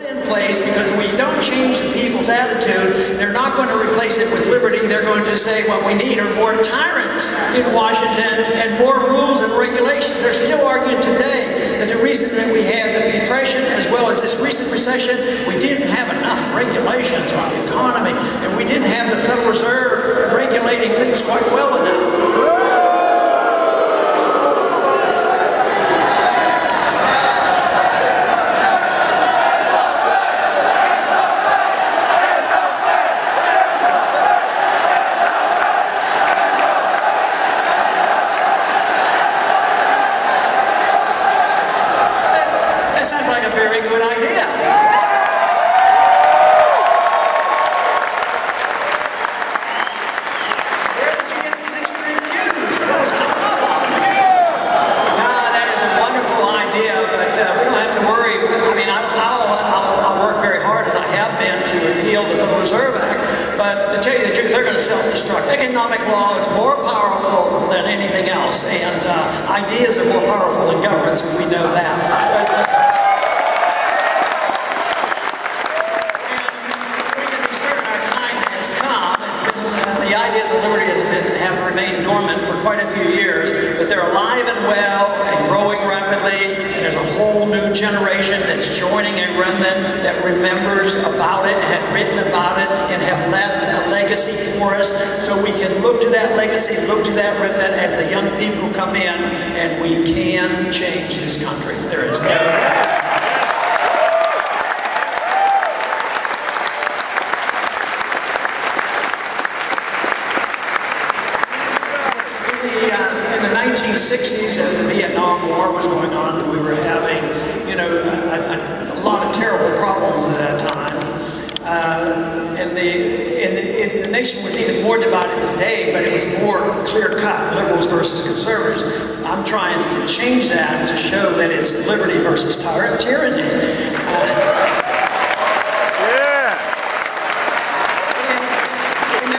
in place, because if we don't change the people's attitude, they're not going to replace it with liberty. They're going to say what we need are more tyrants in Washington and more rules and regulations. They're still arguing today that the reason that we had the Depression as well as this recent recession, we didn't have enough regulations on the economy, and we didn't have the Federal Reserve regulating things quite well enough. Economic law is more powerful than anything else, and ideas are more powerful than governments, and we know that. And we can be certain our time has come. It's been, the ideas of liberty have remained dormant for quite a few years, but they're alive and well and growing rapidly. And there's a whole new generation that's joining a remnant that remembers about it, had written about it, and have left a legacy for us, so we can look to that legacy, look to that remnant as the young people come in, and we can change this country. There is no doubt. In the 1960s, as the Vietnam War was going on, we were having, you know, a lot of terrible problems at that time. And the nation was even more divided today, but it was more clear-cut, liberals versus conservatives. I'm trying to change that to show that it's liberty versus tyranny. In the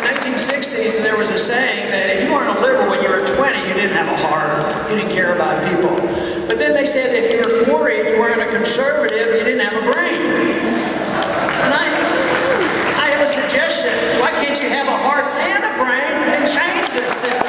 1960s, there was a saying that if you weren't a liberal when you were 20, you didn't have a heart, you didn't care about people. But then they said if you were 40 and you weren't a conservative, you didn't have a brain. And I have a suggestion. Why can't you have a heart and a brain and change this system?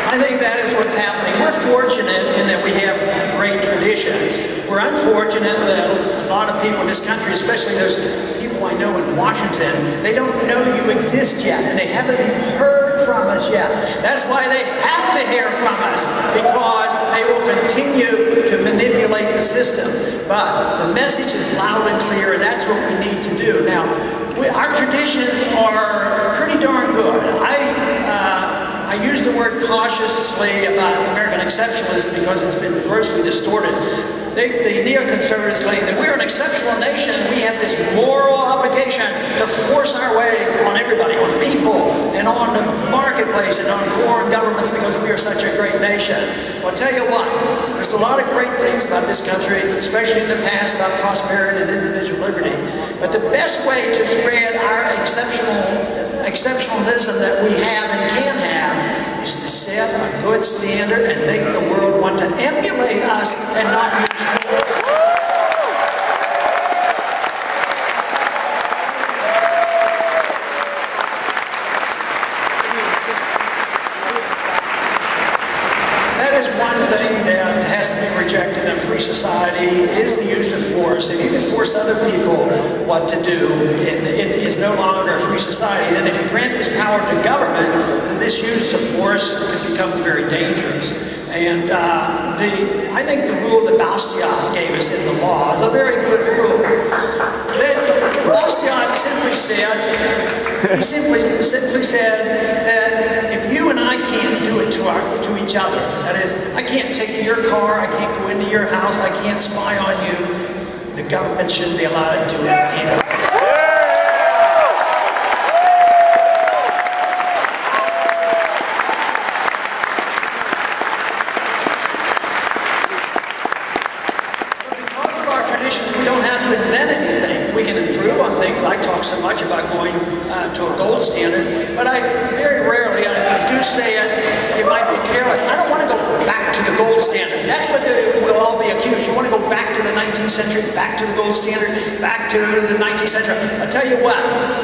I think that is what's happening. We're fortunate in that we have great traditions. We're unfortunate that a lot of people in this country, especially those people I know in Washington, they don't know you exist yet, and they haven't heard from us yet. That's why they have to hear from us, because they will continue to manipulate the system. But the message is loud and clear, and that's what we need to do. Now, our traditions are pretty darn good. I use the word cautiously about American exceptionalism because it's been grossly distorted. The neoconservatives claim that we're an exceptional nation and we have this moral obligation to force our way on everybody, on people, and on the marketplace, and on foreign governments because we are such a great nation. Well, I'll tell you what, there's a lot of great things about this country, especially in the past, about prosperity and individual liberty. But the best way to spread our exceptionalism that we have and can have is to set a good standard and make the world want to emulate us and not use force. That is one thing that has to be rejected in a free society, is the use of force. If you can force other people what to do, it is no longer a free society. Then if you grant this power to government, then this use of force becomes very dangerous. And I think the rule that Bastiat gave us in the law is a very good rule. Bastiat simply said that if you and I can't do it to each other, that is, I can't take your car, I can't go into your house, I can't spy on you, the government shouldn't be allowed to do it either. We don't have to invent anything. We can improve on things. I talk so much about going to a gold standard, but I very rarely, and if I do say it, it might be careless. I don't want to go back to the gold standard. That's what we'll all be accused. You want to go back to the 19th century, back to the gold standard, back to the 19th century. I'll tell you what,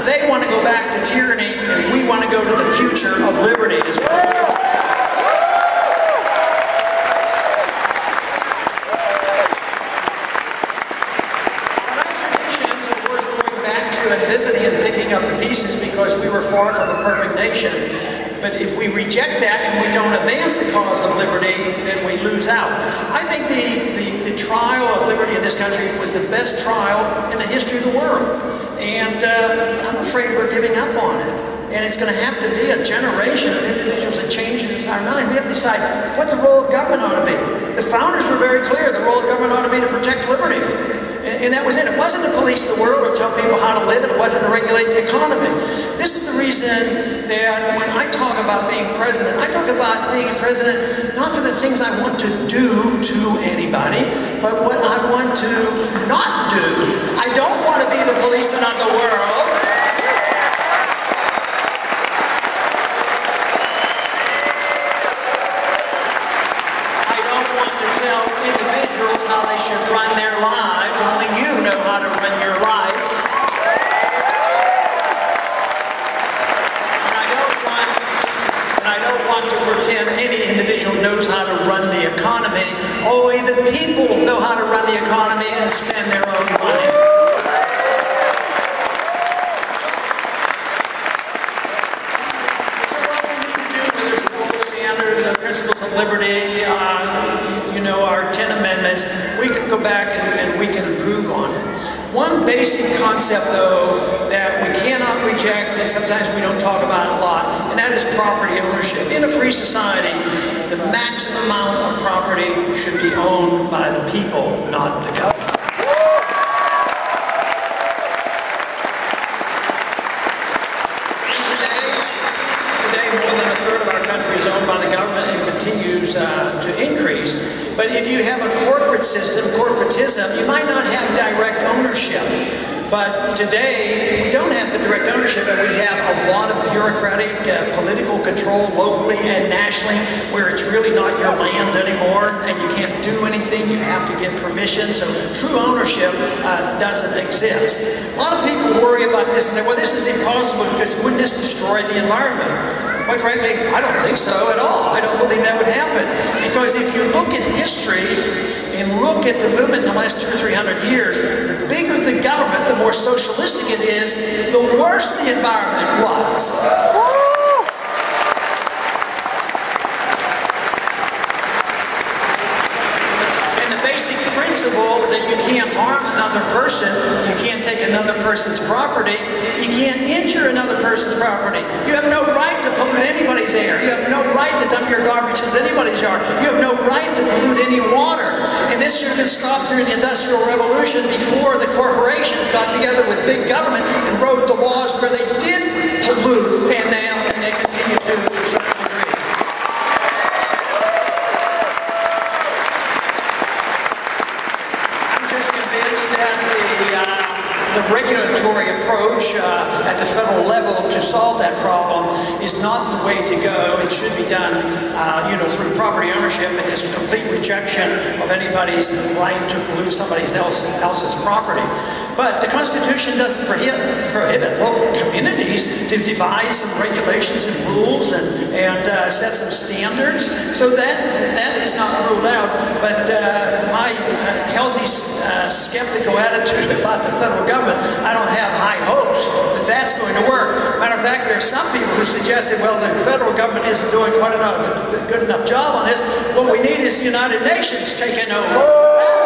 they want to go back to tyranny, and we want to go to the future of liberty as well. Visiting and picking up the pieces because we were far from a perfect nation. But if we reject that and we don't advance the cause of liberty, then we lose out. I think the trial of liberty in this country was the best trial in the history of the world. And I'm afraid we're giving up on it. And it's going to have to be a generation of individuals that change our mind. We have to decide what the role of government ought to be. The founders were very clear. The role of government ought to be to protect liberty. And that was it. It wasn't to police the world or tell people how to live, and it wasn't to regulate the economy. This is the reason that when I talk about being president, I talk about being a president not for the things I want to do to anybody, but what I want to not do. I don't want to be the policeman of the world. I don't want to tell individuals how they should run their lives. Only you know how to run your life. And I don't want to pretend any individual knows how to run the economy. Only the people know how to run the economy and spend their own money. So what we need to do with this gold standard, the principles of liberty, our 10 amendments, we can go back and we can improve on it. One basic concept, though, that we cannot reject, and sometimes we don't talk about it a lot, and that is property ownership. In a free society, the maximum amount of property should be owned by the people, not the government. Today, more than a third of our country is owned by the government and continues to increase. But if you have a corporate system, corporatism, you might not have direct ownership. But today, we don't have the direct ownership, but we have a lot of bureaucratic, political control locally and nationally, where it's really not your land anymore, and you can't do anything, you have to get permission, so true ownership doesn't exist. A lot of people worry about this and say, well, this is impossible because wouldn't this destroy the environment? Quite frankly, I don't think so at all. I don't believe that would happen. Because if you look at history and look at the movement in the last 200 or 300 years, the bigger the government, the more socialistic it is, the worse the environment was. Principle that you can't harm another person, you can't take another person's property, you can't injure another person's property. You have no right to pollute anybody's air. You have no right to dump your garbage in anybody's yard. You have no right to pollute any water. And this should have been stopped during the Industrial Revolution before the corporations got together with big government and wrote the laws where they did pollute, and they continue to a certain degree. The regulatory approach at the federal level to solve that problem is not the way to go. It should be done, through property ownership and just complete rejection of anybody's right to pollute somebody else's property. But the Constitution doesn't prohibit local communities to devise some regulations and rules and set some standards. So that is not ruled out. But my healthy skeptical attitude about the federal government, I don't have high hopes that that's going to work. Matter of fact, there are some people who suggested, well, the federal government isn't doing quite a good enough job on this. What we need is the United Nations taking over.